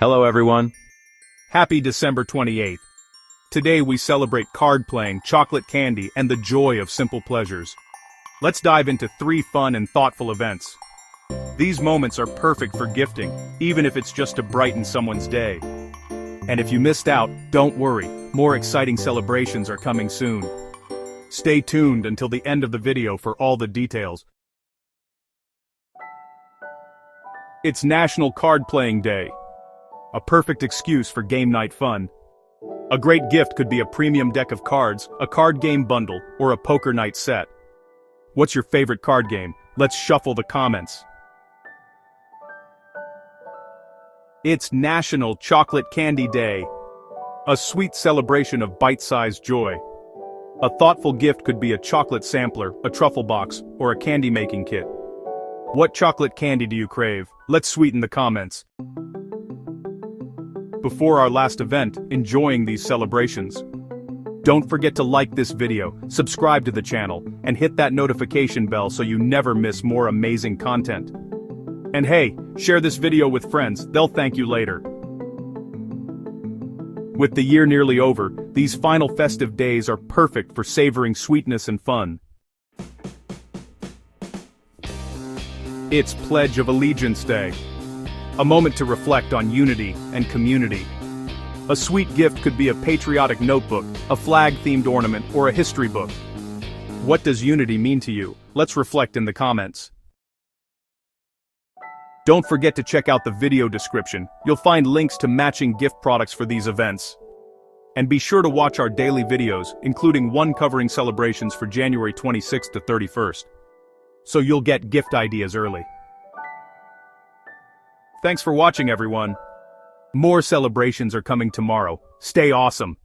Hello everyone. Happy December 28th. Today we celebrate card playing, chocolate candy, and the joy of simple pleasures. Let's dive into 3 fun and thoughtful events. These moments are perfect for gifting, even if it's just to brighten someone's day. And if you missed out, don't worry, more exciting celebrations are coming soon. Stay tuned until the end of the video for all the details. It's National Card Playing Day. A perfect excuse for game night fun. A great gift could be a premium deck of cards, a card game bundle, or a poker night set. What's your favorite card game? Let's shuffle the comments. It's National Chocolate Candy Day. A sweet celebration of bite-sized joy. A thoughtful gift could be a chocolate sampler, a truffle box, or a candy-making kit. What chocolate candy do you crave? Let's sweeten the comments. Before our last event, enjoying these celebrations. Don't forget to like this video, subscribe to the channel, and hit that notification bell so you never miss more amazing content. And hey, share this video with friends, they'll thank you later. With the year nearly over, these final festive days are perfect for savoring sweetness and fun. It's Pledge of Allegiance Day. A moment to reflect on unity and community. A sweet gift could be a patriotic notebook, a flag-themed ornament, or a history book. What does unity mean to you? Let's reflect in the comments. Don't forget to check out the video description. You'll find links to matching gift products for these events. And be sure to watch our daily videos, including one covering celebrations for January 26th to 31st. So you'll get gift ideas early. Thanks for watching, everyone. More celebrations are coming tomorrow. Stay awesome.